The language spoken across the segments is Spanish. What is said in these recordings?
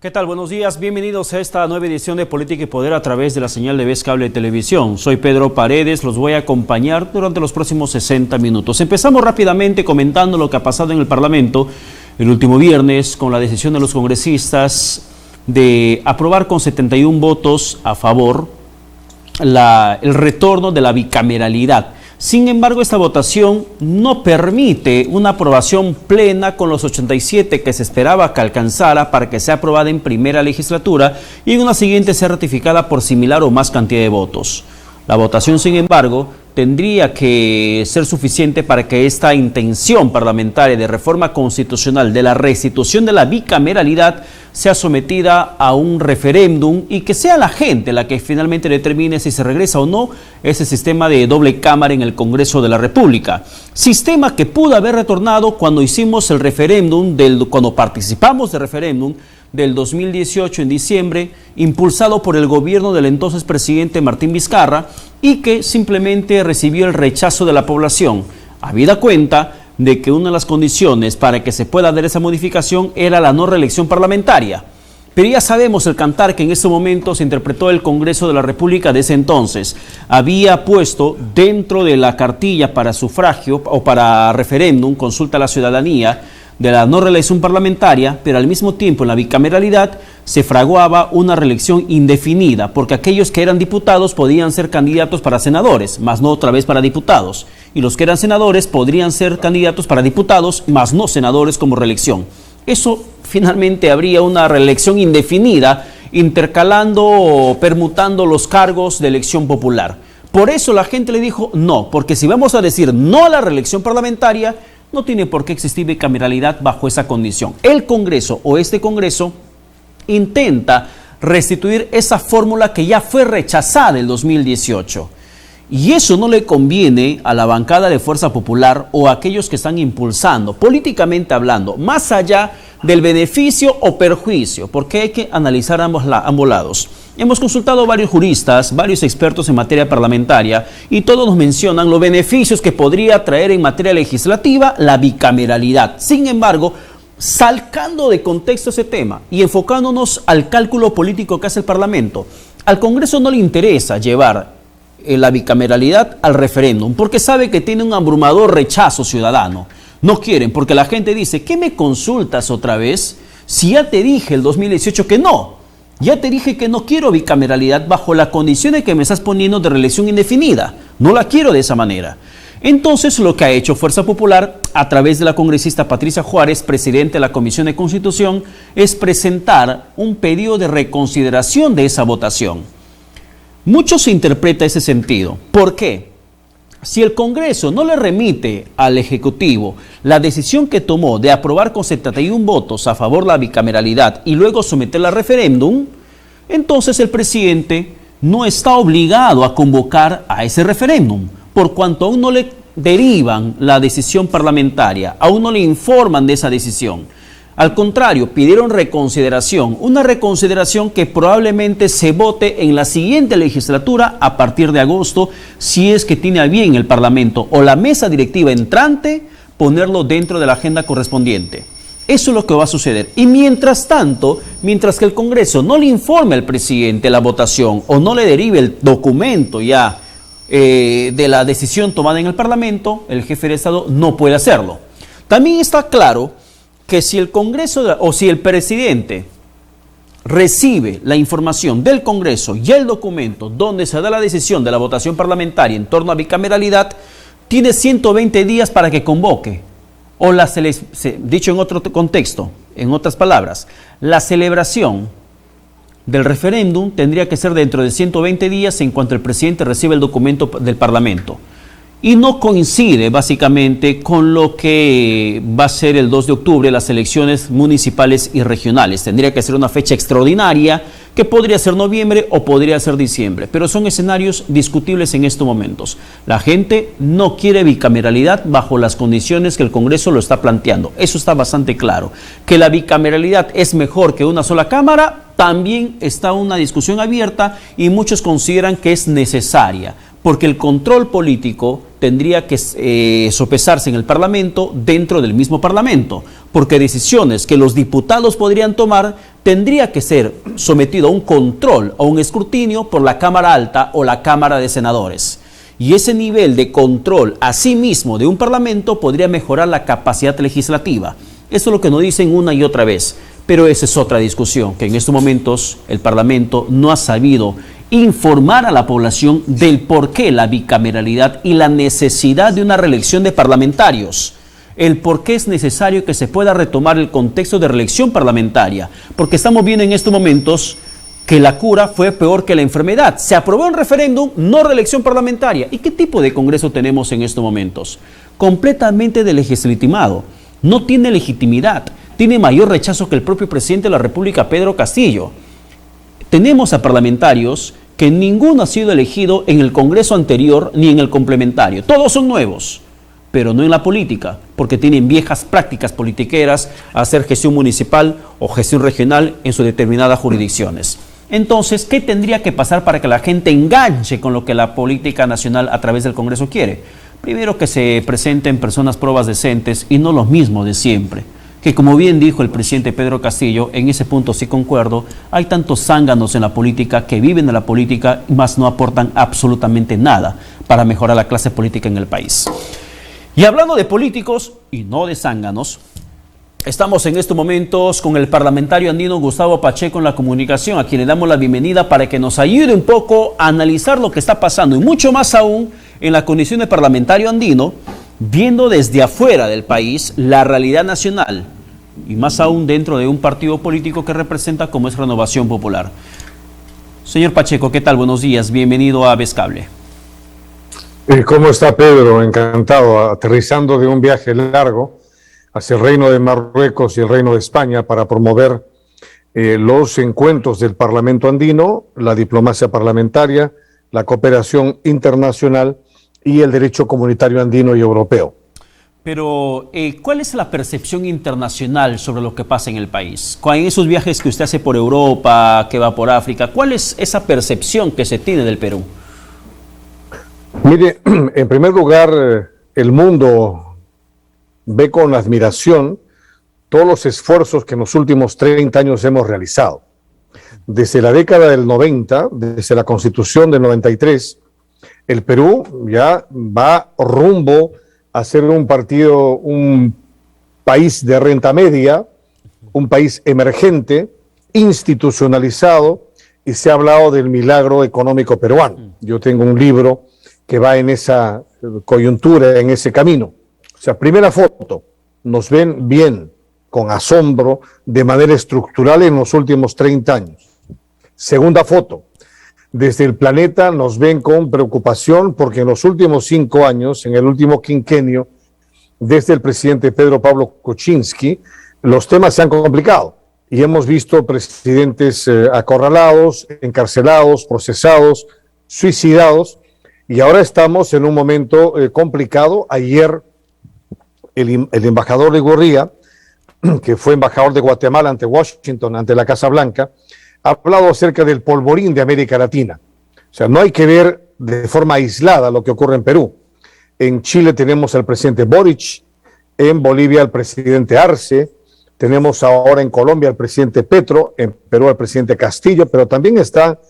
¿Qué tal? Buenos días, bienvenidos a esta nueva edición de Política y Poder a través de la señal de Vez Cable Televisión. Soy Pedro Paredes, los voy a acompañar durante los próximos 60 minutos. Empezamos rápidamente comentando lo que ha pasado en el Parlamento el último viernes con la decisión de los congresistas de aprobar con 71 votos a favor el retorno de la bicameralidad. Sin embargo, esta votación no permite una aprobación plena con los 87 que se esperaba que alcanzara para que sea aprobada en primera legislatura y en una siguiente sea ratificada por similar o más cantidad de votos. La votación, sin embargo, tendría que ser suficiente para que esta intención parlamentaria de reforma constitucional de la restitución de la bicameralidad sea sometida a un referéndum y que sea la gente la que finalmente determine si se regresa o no ese sistema de doble cámara en el Congreso de la República. Sistema que pudo haber retornado cuando hicimos el referéndum, cuando participamos del referéndum del 2018 en diciembre, impulsado por el gobierno del entonces presidente Martín Vizcarra y que simplemente recibió el rechazo de la población, habida cuenta de que una de las condiciones para que se pueda dar esa modificación era la no reelección parlamentaria. Pero ya sabemos el cantar que en ese momento se interpretó el Congreso de la República de ese entonces. Había puesto dentro de la cartilla para sufragio o para referéndum, consulta a la ciudadanía, de la no reelección parlamentaria, pero al mismo tiempo en la bicameralidad se fraguaba una reelección indefinida, porque aquellos que eran diputados podían ser candidatos para senadores, más no otra vez para diputados, y los que eran senadores podrían ser candidatos para diputados, más no senadores como reelección. Eso finalmente habría una reelección indefinida, intercalando o permutando los cargos de elección popular. Por eso la gente le dijo no, porque si vamos a decir no a la reelección parlamentaria, no tiene por qué existir bicameralidad bajo esa condición. El Congreso o este Congreso intenta restituir esa fórmula que ya fue rechazada en 2018. Y eso no le conviene a la bancada de Fuerza Popular o a aquellos que están impulsando, políticamente hablando, más allá del beneficio o perjuicio, porque hay que analizar ambos lados. Hemos consultado a varios juristas, varios expertos en materia parlamentaria y todos nos mencionan los beneficios que podría traer en materia legislativa la bicameralidad. Sin embargo, sacando de contexto ese tema y enfocándonos al cálculo político que hace el Parlamento, al Congreso no le interesa llevar la bicameralidad al referéndum porque sabe que tiene un abrumador rechazo ciudadano. No quieren porque la gente dice, ¿qué me consultas otra vez? Si ya te dije el 2018 que no. Ya te dije que no quiero bicameralidad bajo las condiciones que me estás poniendo de reelección indefinida. No la quiero de esa manera. Entonces, lo que ha hecho Fuerza Popular, a través de la congresista Patricia Juárez, presidente de la Comisión de Constitución, es presentar un pedido de reconsideración de esa votación. Mucho se interpreta ese sentido. ¿Por qué? Si el Congreso no le remite al Ejecutivo la decisión que tomó de aprobar con 71 votos a favor la bicameralidad y luego someterla a referéndum, entonces el presidente no está obligado a convocar a ese referéndum, por cuanto aún no le derivan la decisión parlamentaria, aún no le informan de esa decisión. Al contrario, pidieron reconsideración, una reconsideración que probablemente se vote en la siguiente legislatura a partir de agosto, si es que tiene a bien el Parlamento o la mesa directiva entrante ponerlo dentro de la agenda correspondiente. Eso es lo que va a suceder. Y mientras tanto, mientras que el Congreso no le informe al presidente la votación o no le derive el documento ya de la decisión tomada en el Parlamento, el jefe de Estado no puede hacerlo. También está claro que si el Congreso o si el presidente recibe la información del Congreso y el documento donde se da la decisión de la votación parlamentaria en torno a bicameralidad, tiene 120 días para que convoque. O dicho en otro contexto, en otras palabras, la celebración del referéndum tendría que ser dentro de 120 días en cuanto el presidente recibe el documento del Parlamento. Y no coincide básicamente con lo que va a ser el 2 de octubre, las elecciones municipales y regionales. Tendría que ser una fecha extraordinaria que podría ser noviembre o podría ser diciembre, pero son escenarios discutibles en estos momentos. La gente no quiere bicameralidad bajo las condiciones que el Congreso lo está planteando. Eso está bastante claro. Que la bicameralidad es mejor que una sola cámara, también está una discusión abierta y muchos consideran que es necesaria, porque el control político tendría que sopesarse en el Parlamento dentro del mismo Parlamento, porque decisiones que los diputados podrían tomar tendría que ser sometido a un control, a un escrutinio por la Cámara Alta o la Cámara de Senadores. Y ese nivel de control a sí mismo de un parlamento podría mejorar la capacidad legislativa. Eso es lo que nos dicen una y otra vez. Pero esa es otra discusión, que en estos momentos el Parlamento no ha sabido informar a la población del porqué la bicameralidad y la necesidad de una reelección de parlamentarios. El por qué es necesario que se pueda retomar el contexto de reelección parlamentaria. Porque estamos viendo en estos momentos que la cura fue peor que la enfermedad. Se aprobó en referéndum, no reelección parlamentaria. ¿Y qué tipo de Congreso tenemos en estos momentos? Completamente deslegitimado. No tiene legitimidad. Tiene mayor rechazo que el propio presidente de la República, Pedro Castillo. Tenemos a parlamentarios que ninguno ha sido elegido en el Congreso anterior ni en el complementario. Todos son nuevos, pero no en la política, porque tienen viejas prácticas politiqueras, hacer gestión municipal o gestión regional en sus determinadas jurisdicciones. Entonces, ¿qué tendría que pasar para que la gente enganche con lo que la política nacional a través del Congreso quiere? Primero, que se presenten personas pruebas decentes y no los mismos de siempre. Que, como bien dijo el presidente Pedro Castillo, en ese punto sí concuerdo, hay tantos zánganos en la política que viven de la política, más no aportan absolutamente nada para mejorar la clase política en el país. Y hablando de políticos y no de zánganos, estamos en estos momentos con el parlamentario andino Gustavo Pacheco en la comunicación, a quien le damos la bienvenida para que nos ayude un poco a analizar lo que está pasando y mucho más aún en la condición de parlamentario andino, viendo desde afuera del país la realidad nacional y más aún dentro de un partido político que representa como es Renovación Popular. Señor Pacheco, ¿qué tal? Buenos días, bienvenido a Vescable. ¿Cómo está, Pedro? Encantado, aterrizando de un viaje largo hacia el Reino de Marruecos y el Reino de España para promover los encuentros del Parlamento andino, la diplomacia parlamentaria, la cooperación internacional y el derecho comunitario andino y europeo. Pero, ¿cuál es la percepción internacional sobre lo que pasa en el país? En esos viajes que usted hace por Europa, que va por África, ¿cuál es esa percepción que se tiene del Perú? Mire, en primer lugar, el mundo ve con admiración todos los esfuerzos que en los últimos 30 años hemos realizado. Desde la década del 90, desde la Constitución del 93, el Perú ya va rumbo a ser un país de renta media, un país emergente, institucionalizado, y se ha hablado del milagro económico peruano. Yo tengo un libro que va en esa coyuntura, en ese camino. O sea, primera foto, nos ven bien, con asombro, de manera estructural en los últimos 30 años. Segunda foto, desde el planeta nos ven con preocupación porque en los últimos 5 años, en el último quinquenio, desde el presidente Pedro Pablo Kuczynski, los temas se han complicado y hemos visto presidentes acorralados, encarcelados, procesados, suicidados, y ahora estamos en un momento complicado. Ayer el embajador Legurría, que fue embajador de Guatemala ante Washington, ante la Casa Blanca, ha hablado acerca del polvorín de América Latina. O sea, no hay que ver de forma aislada lo que ocurre en Perú. En Chile tenemos al presidente Boric, en Bolivia al presidente Arce, tenemos ahora en Colombia al presidente Petro, en Perú al presidente Castillo, pero también está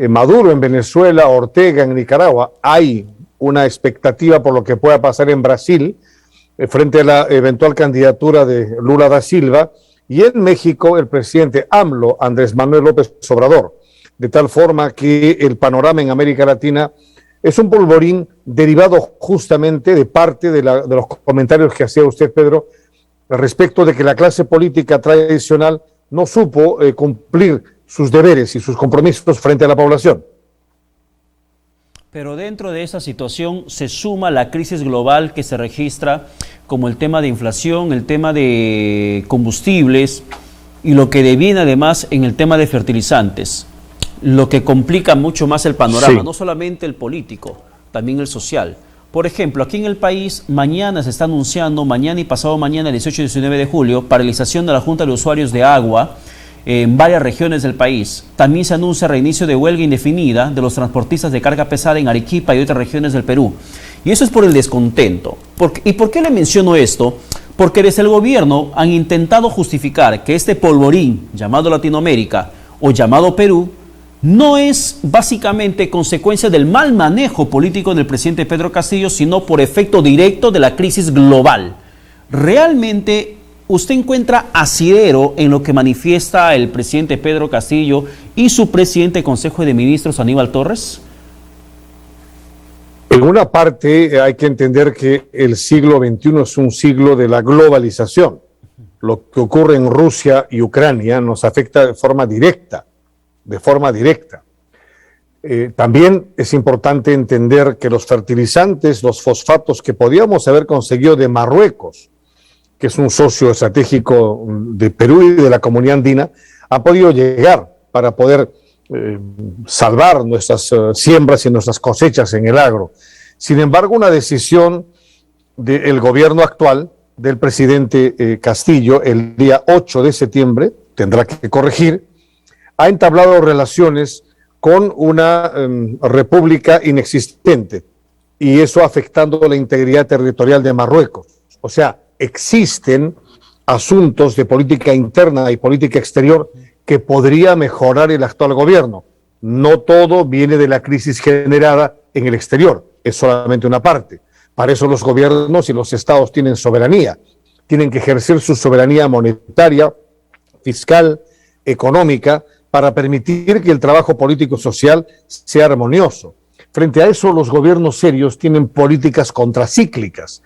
Maduro en Venezuela, Ortega en Nicaragua. Hay una expectativa por lo que pueda pasar en Brasil frente a la eventual candidatura de Lula da Silva, y en México el presidente AMLO, Andrés Manuel López Obrador, de tal forma que el panorama en América Latina es un polvorín derivado justamente de parte de los comentarios que hacía usted, Pedro, respecto de que la clase política tradicional no supo cumplir sus deberes y sus compromisos frente a la población. Pero dentro de esa situación se suma la crisis global que se registra, como el tema de inflación, el tema de combustibles y lo que deviene además en el tema de fertilizantes, lo que complica mucho más el panorama, sí. No solamente el político, también el social. Por ejemplo, aquí en el país, mañana se está anunciando, mañana y pasado mañana, el 18 y 19 de julio, paralización de la Junta de Usuarios de Agua en varias regiones del país. También se anuncia reinicio de huelga indefinida de los transportistas de carga pesada en Arequipa y otras regiones del Perú. Y eso es por el descontento. ¿Y por qué le menciono esto? porque desde el gobierno han intentado justificar que este polvorín llamado Latinoamérica o llamado Perú no es básicamente consecuencia del mal manejo político del presidente Pedro Castillo, sino por efecto directo de la crisis global. ¿Realmente usted encuentra asidero en lo que manifiesta el presidente Pedro Castillo y su presidente del Consejo de Ministros, Aníbal Torres? En una parte hay que entender que el siglo XXI es un siglo de la globalización. Lo que ocurre en Rusia y Ucrania nos afecta de forma directa. También es importante entender que los fertilizantes, los fosfatos que podíamos haber conseguido de Marruecos, que es un socio estratégico de Perú y de la comunidad andina, han podido llegar para poder salvar nuestras siembras y nuestras cosechas en el agro. Sin embargo, una decisión del gobierno actual, del presidente Castillo, el día 8 de septiembre, tendrá que corregir, ha entablado relaciones con una república inexistente, y eso afectando la integridad territorial de Marruecos. O sea, existen asuntos de política interna y política exterior que podría mejorar el actual gobierno. No todo viene de la crisis generada en el exterior, es solamente una parte. Para eso los gobiernos y los estados tienen soberanía, tienen que ejercer su soberanía monetaria, fiscal, económica, para permitir que el trabajo político-social sea armonioso. Frente a eso, los gobiernos serios tienen políticas contracíclicas.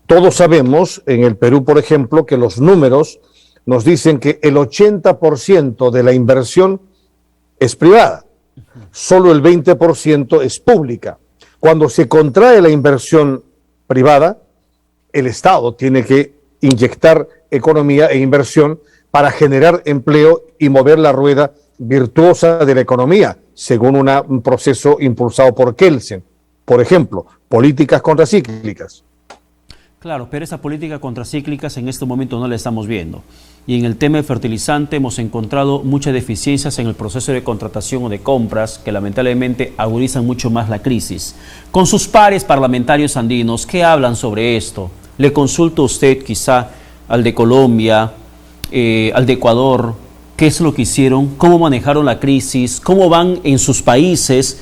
Todos sabemos, en el Perú, por ejemplo, que los números nos dicen que el 80% de la inversión es privada, solo el 20% es pública. Cuando se contrae la inversión privada, el Estado tiene que inyectar economía e inversión para generar empleo y mover la rueda virtuosa de la economía, según un proceso impulsado por Kelsen. Por ejemplo, políticas contracíclicas. Claro, pero esa política contracíclica en este momento no la estamos viendo. Y en el tema de fertilizante hemos encontrado muchas deficiencias en el proceso de contratación o de compras que lamentablemente agudizan mucho más la crisis. Con sus pares parlamentarios andinos, ¿qué hablan sobre esto? Le consulto a usted quizá al de Colombia, al de Ecuador, qué es lo que hicieron, cómo manejaron la crisis, cómo van en sus países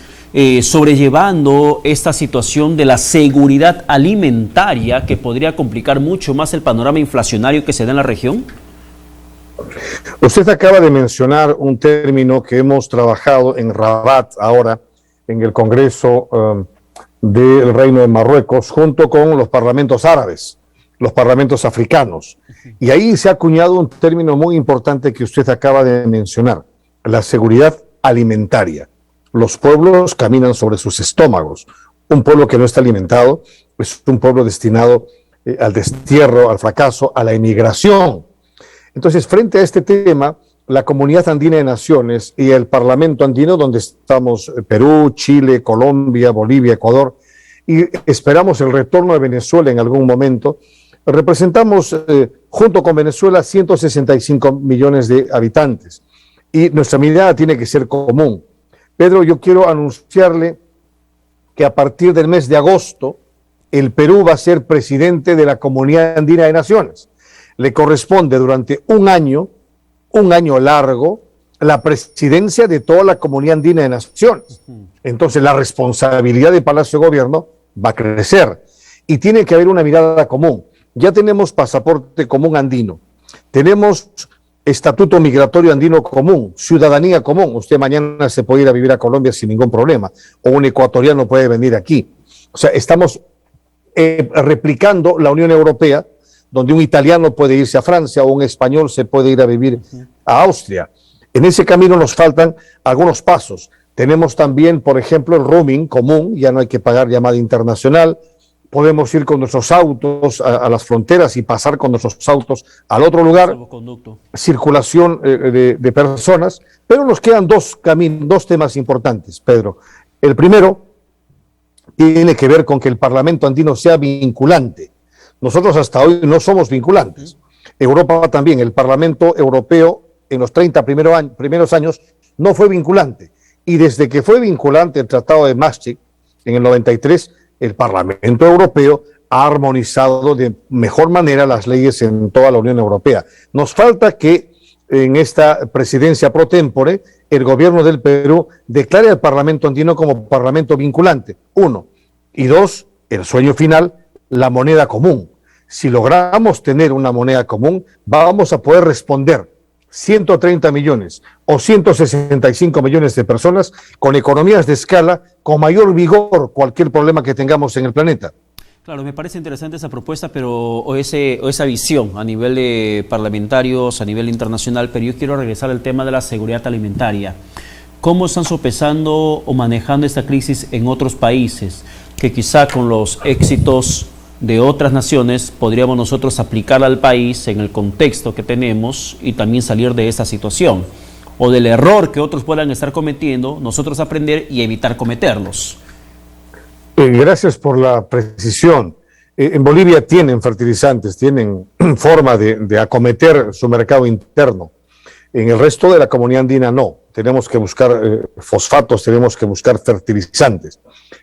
sobrellevando esta situación de la seguridad alimentaria que podría complicar mucho más el panorama inflacionario que se da en la región. Usted acaba de mencionar un término que hemos trabajado en Rabat ahora, en el Congreso del Reino de Marruecos, junto con los parlamentos árabes, los parlamentos africanos. Y ahí se ha acuñado un término muy importante que usted acaba de mencionar, la seguridad alimentaria. Los pueblos caminan sobre sus estómagos. Un pueblo que no está alimentado es un pueblo destinado al destierro, al fracaso, a la emigración. Entonces, frente a este tema, la Comunidad Andina de Naciones y el Parlamento Andino, donde estamos Perú, Chile, Colombia, Bolivia, Ecuador, y esperamos el retorno de Venezuela en algún momento, representamos junto con Venezuela 165 millones de habitantes. Y nuestra mirada tiene que ser común. Pedro, yo quiero anunciarle que a partir del mes de agosto, el Perú va a ser presidente de la Comunidad Andina de Naciones. Le corresponde durante un año largo, la presidencia de toda la Comunidad Andina de Naciones. Entonces, la responsabilidad del Palacio de Gobierno va a crecer y tiene que haber una mirada común. Ya tenemos pasaporte común andino, tenemos estatuto migratorio andino común, ciudadanía común. Usted mañana se puede ir a vivir a Colombia sin ningún problema, o un ecuatoriano puede venir aquí. O sea, estamos replicando la Unión Europea, donde un italiano puede irse a Francia o un español se puede ir a vivir a Austria. En ese camino nos faltan algunos pasos. Tenemos también, por ejemplo, el roaming común, ya no hay que pagar llamada internacional. Podemos ir con nuestros autos a las fronteras y pasar con nuestros autos al otro lugar, circulación de personas, pero nos quedan dos temas importantes, Pedro. El primero tiene que ver con que el Parlamento andino sea vinculante. Nosotros hasta hoy no somos vinculantes. Europa también, el Parlamento Europeo en los 30 primeros años no fue vinculante. Y desde que fue vinculante el Tratado de Maastricht en el 93, el Parlamento Europeo ha armonizado de mejor manera las leyes en toda la Unión Europea. Nos falta que en esta presidencia pro tempore el gobierno del Perú declare al Parlamento andino como parlamento vinculante, uno. Y dos, el sueño final, la moneda común. Si logramos tener una moneda común, vamos a poder responder 130 millones o 165 millones de personas con economías de escala, con mayor vigor cualquier problema que tengamos en el planeta. Claro, me parece interesante esa propuesta, pero o esa visión a nivel de parlamentarios, a nivel internacional, pero yo quiero regresar al tema de la seguridad alimentaria. ¿Cómo están sopesando o manejando esta crisis en otros países que quizá con los éxitos de otras naciones podríamos nosotros aplicar al país en el contexto que tenemos y también salir de esta situación? O del error que otros puedan estar cometiendo, nosotros aprender y evitar cometerlos. Gracias por la precisión. En Bolivia tienen fertilizantes, tienen forma de acometer su mercado interno. En el resto de la comunidad andina no. Tenemos que buscar fosfatos, tenemos que buscar fertilizantes.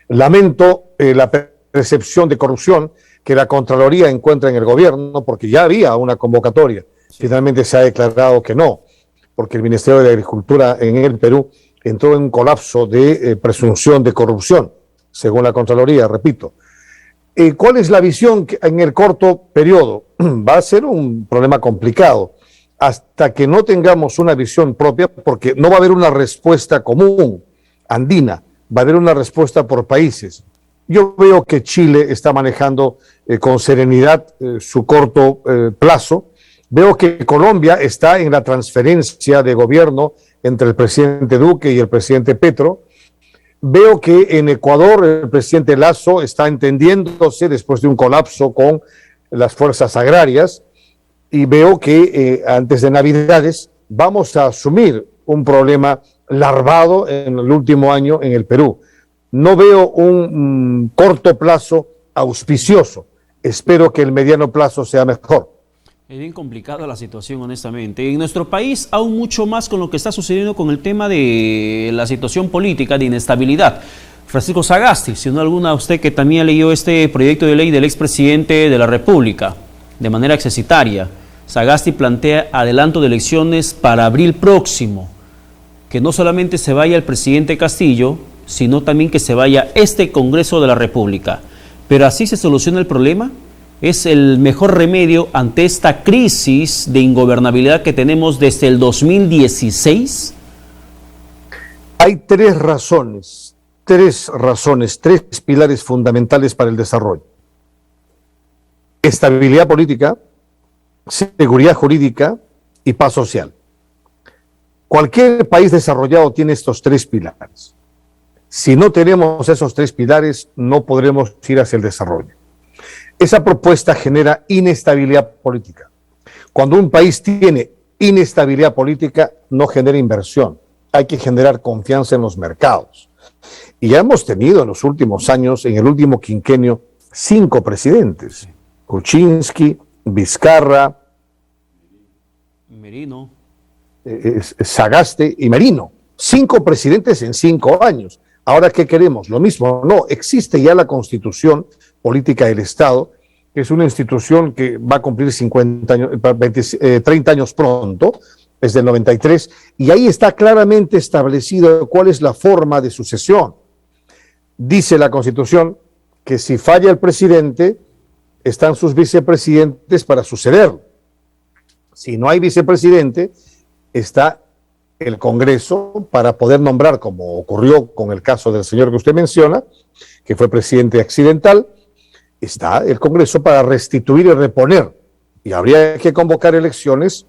Lamento la percepción de corrupción que la Contraloría encuentra en el gobierno, porque ya había una convocatoria. Finalmente se ha declarado que no, porque el Ministerio de Agricultura en el Perú entró en un colapso de presunción de corrupción, según la Contraloría, repito. ¿Cuál es la visión en el corto periodo? Va a ser un problema complicado hasta que no tengamos una visión propia, porque no va a haber una respuesta común andina, va a haber una respuesta por países. Yo veo que Chile está manejando con serenidad su corto plazo. Veo que Colombia está en la transferencia de gobierno entre el presidente Duque y el presidente Petro. Veo que en Ecuador el presidente Lasso está entendiéndose después de un colapso con las fuerzas agrarias, y veo que antes de Navidades vamos a asumir un problema larvado en el último año en el Perú. No veo un corto plazo auspicioso. Espero que el mediano plazo sea mejor. Es bien complicada la situación, honestamente. En nuestro país, aún mucho más con lo que está sucediendo con el tema de la situación política, de inestabilidad. Francisco Sagasti, si no alguna usted que también leyó este proyecto de ley del expresidente de la República, de manera excesitaria. Sagasti plantea adelanto de elecciones para abril próximo, que no solamente se vaya el presidente Castillo, sino también que se vaya este Congreso de la República. Pero así se soluciona el problema. ¿Es el mejor remedio ante esta crisis de ingobernabilidad que tenemos desde el 2016? Hay tres razones, tres pilares fundamentales para el desarrollo: estabilidad política, seguridad jurídica y paz social. Cualquier país desarrollado tiene estos tres pilares. Si no tenemos esos tres pilares, no podremos ir hacia el desarrollo. Esa propuesta genera inestabilidad política. Cuando un país tiene inestabilidad política, no genera inversión. Hay que generar confianza en los mercados. Y ya hemos tenido en los últimos años, en el último quinquenio, 5 presidentes. Kuczynski, Vizcarra, Merino, Sagasti y Merino. 5 presidentes en 5 años. Ahora, ¿qué queremos? Lo mismo. No, existe ya la Constitución Política del Estado, que es una institución que va a cumplir 30 años pronto, es del 93, y ahí está claramente establecido cuál es la forma de sucesión. Dice la Constitución que si falla el presidente, están sus vicepresidentes para sucederlo. Si no hay vicepresidente, está el Congreso para poder nombrar, como ocurrió con el caso del señor que usted menciona, que fue presidente accidental. Está el Congreso para restituir y reponer, y habría que convocar elecciones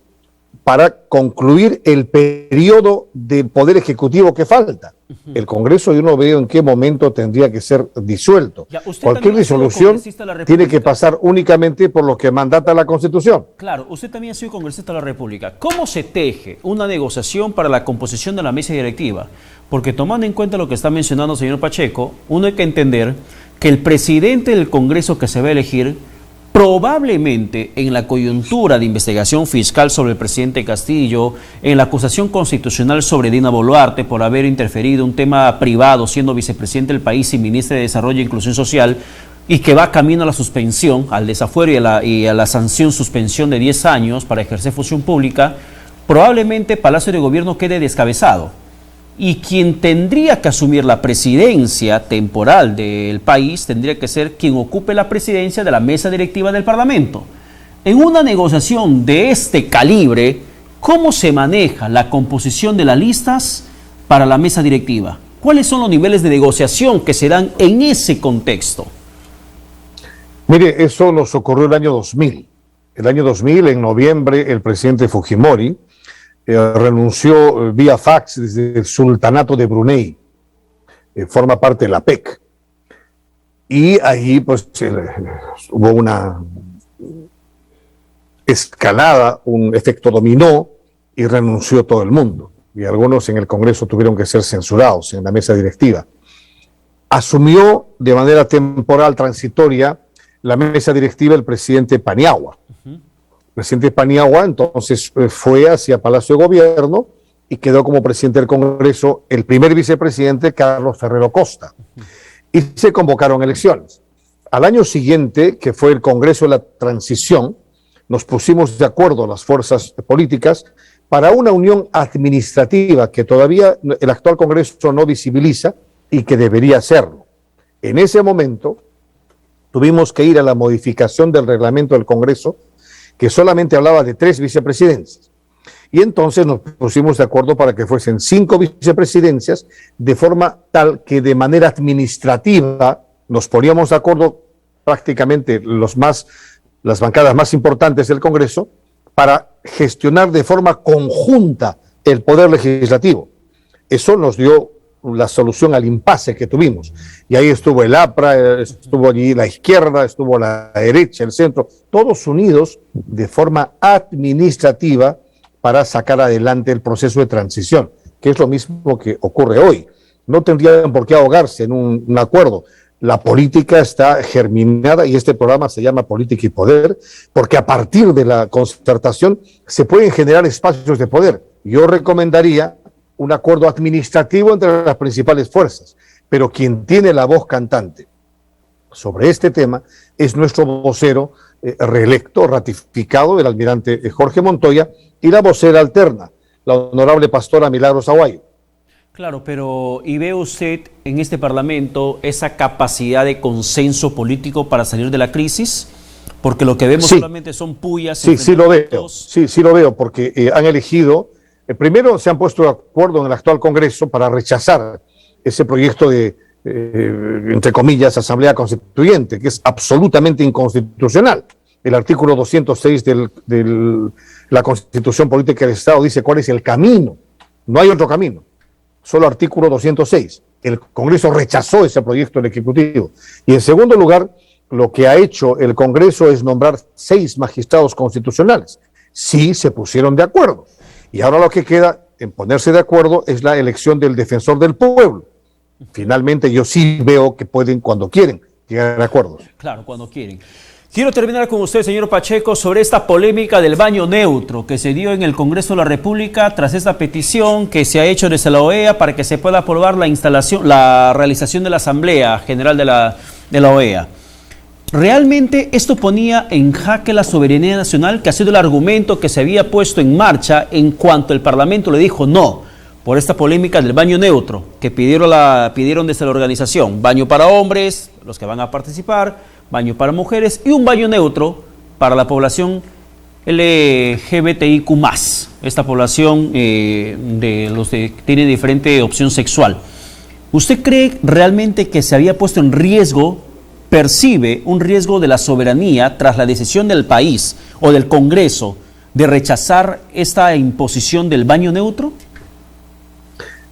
para concluir el periodo del Poder Ejecutivo que falta. El Congreso, yo no veo en qué momento tendría que ser disuelto. Cualquier disolución tiene que pasar únicamente por lo que mandata la Constitución. Claro, usted también ha sido congresista de la República. ¿Cómo se teje una negociación para la composición de la mesa directiva? Porque tomando en cuenta lo que está mencionando el señor Pacheco, uno hay que entender que el presidente del Congreso que se va a elegir, probablemente en la coyuntura de investigación fiscal sobre el presidente Castillo, en la acusación constitucional sobre Dina Boluarte por haber interferido un tema privado siendo vicepresidente del país y ministra de Desarrollo e Inclusión Social, y que va camino a la suspensión, al desafuero y a la sanción suspensión de 10 años para ejercer función pública, probablemente Palacio de Gobierno quede descabezado. Y quien tendría que asumir la presidencia temporal del país tendría que ser quien ocupe la presidencia de la mesa directiva del Parlamento. En una negociación de este calibre, ¿cómo se maneja la composición de las listas para la mesa directiva? ¿Cuáles son los niveles de negociación que se dan en ese contexto? Mire, eso nos ocurrió el año 2000. El año 2000, en noviembre, el presidente Fujimori renunció vía fax desde el Sultanato de Brunei, forma parte de la PEC. Y ahí pues hubo una escalada, un efecto dominó y renunció todo el mundo. Y algunos en el Congreso tuvieron que ser censurados en la mesa directiva. Asumió de manera temporal, transitoria, la mesa directiva el presidente Paniagua. El presidente Paniagua entonces fue hacia Palacio de Gobierno y quedó como presidente del Congreso el primer vicepresidente, Carlos Ferrero Costa. Y se convocaron elecciones. Al año siguiente, que fue el Congreso de la Transición, nos pusimos de acuerdo las fuerzas políticas para una unión administrativa que todavía el actual Congreso no visibiliza y que debería hacerlo. En ese momento tuvimos que ir a la modificación del reglamento del Congreso, que solamente hablaba de 3 vicepresidencias. Y entonces nos pusimos de acuerdo para que fuesen 5 vicepresidencias, de forma tal que de manera administrativa nos poníamos de acuerdo prácticamente las bancadas más importantes del Congreso para gestionar de forma conjunta el poder legislativo. Eso nos dio la solución al impasse que tuvimos. Y ahí estuvo el APRA, estuvo allí la izquierda, estuvo la derecha, el centro, todos unidos de forma administrativa para sacar adelante el proceso de transición, que es lo mismo que ocurre hoy. No tendrían por qué ahogarse en un acuerdo. La política está germinada y este programa se llama Política y Poder, porque a partir de la concertación se pueden generar espacios de poder. Yo recomendaría un acuerdo administrativo entre las principales fuerzas, pero quien tiene la voz cantante sobre este tema es nuestro vocero reelecto, ratificado, el almirante Jorge Montoya, y la vocera alterna, la honorable pastora Milagros Aguayo. Claro, pero ¿y ve usted en este Parlamento esa capacidad de consenso político para salir de la crisis? Porque lo que vemos solamente son pullas. Sí lo veo, porque han elegido, primero se han puesto de acuerdo en el actual Congreso para rechazar ese proyecto de, entre comillas, Asamblea Constituyente, que es absolutamente inconstitucional. El artículo 206 de la Constitución Política del Estado dice cuál es el camino, no hay otro camino. Solo artículo 206. El Congreso rechazó ese proyecto del Ejecutivo. Y en segundo lugar, lo que ha hecho el Congreso es nombrar 6 magistrados constitucionales. Sí se pusieron de acuerdo. Y ahora lo que queda en ponerse de acuerdo es la elección del defensor del pueblo. Finalmente yo sí veo que pueden, cuando quieren, llegar a acuerdos. Claro, cuando quieren. Quiero terminar con usted, señor Pacheco, sobre esta polémica del baño neutro que se dio en el Congreso de la República tras esta petición que se ha hecho desde la OEA para que se pueda aprobar la realización de la Asamblea General de la OEA. ¿Realmente esto ponía en jaque la soberanía nacional, que ha sido el argumento que se había puesto en marcha en cuanto el Parlamento le dijo no por esta polémica del baño neutro que pidieron desde la organización? Baño para hombres, los que van a participar, baño para mujeres y un baño neutro para la población LGBTIQ+, esta población de los que tienen diferente opción sexual. ¿Usted cree realmente que se había puesto en riesgo, percibe un riesgo de la soberanía tras la decisión del país o del Congreso de rechazar esta imposición del baño neutro?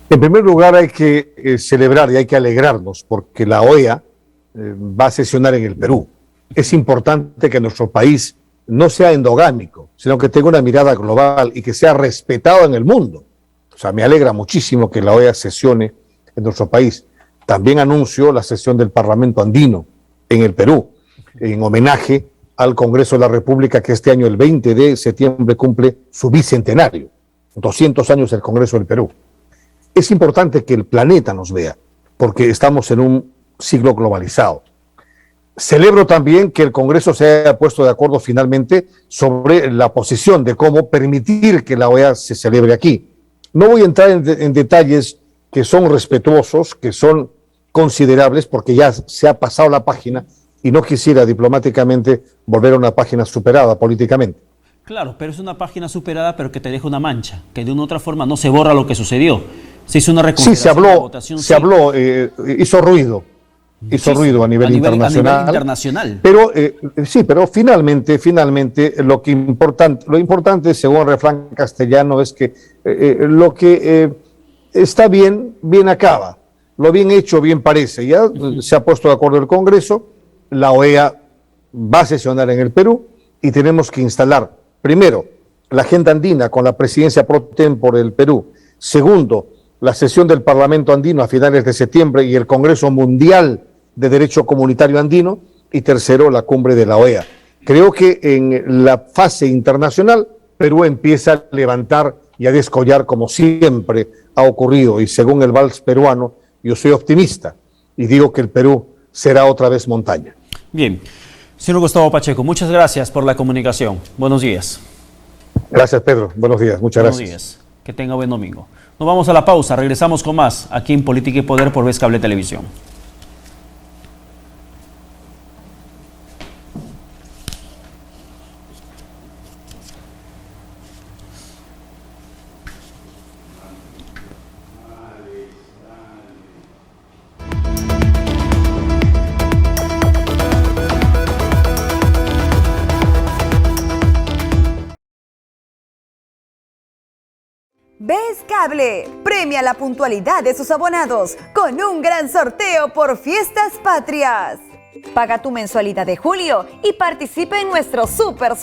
En primer lugar hay que celebrar y hay que alegrarnos porque la OEA va a sesionar en el Perú. Es importante que nuestro país no sea endogámico, sino que tenga una mirada global y que sea respetado en el mundo. O sea, me alegra muchísimo que la OEA sesione en nuestro país. También anunció la sesión del Parlamento Andino en el Perú, en homenaje al Congreso de la República, que este año, el 20 de septiembre, cumple su bicentenario. 200 años del Congreso del Perú. Es importante que el planeta nos vea, porque estamos en un siglo globalizado. Celebro también que el Congreso se haya puesto de acuerdo finalmente sobre la posición de cómo permitir que la OEA se celebre aquí. No voy a entrar en detalles que son respetuosos, que son considerables, porque ya se ha pasado la página y no quisiera diplomáticamente volver a una página superada políticamente. Claro, pero es una página superada, pero que te deja una mancha, que de una u otra forma no se borra lo que sucedió. Se hizo una reconsideración de la votación. Se habló, hizo ruido. Hizo ruido a nivel internacional. Pero sí, pero finalmente lo importante, según el refrán castellano, es que lo que está bien, bien acaba. Lo bien hecho, bien parece. Ya se ha puesto de acuerdo el Congreso, la OEA va a sesionar en el Perú y tenemos que instalar, primero, la agenda andina con la presidencia pro tempore del Perú. Segundo, la sesión del Parlamento andino a finales de septiembre y el Congreso Mundial de Derecho Comunitario Andino, y tercero, la cumbre de la OEA. Creo que en la fase internacional, Perú empieza a levantar y a descollar como siempre ha ocurrido, y según el vals peruano, yo soy optimista y digo que el Perú será otra vez montaña. Bien. Señor Gustavo Pacheco, muchas gracias por la comunicación. Buenos días. Gracias, Pedro. Buenos días. Muchas gracias. Buenos días. Que tenga buen domingo. Nos vamos a la pausa. Regresamos con más aquí en Política y Poder por Vez Cable Televisión. Vez Cable premia la puntualidad de sus abonados con un gran sorteo por Fiestas Patrias. Paga tu mensualidad de julio y participa en nuestro super sorteo.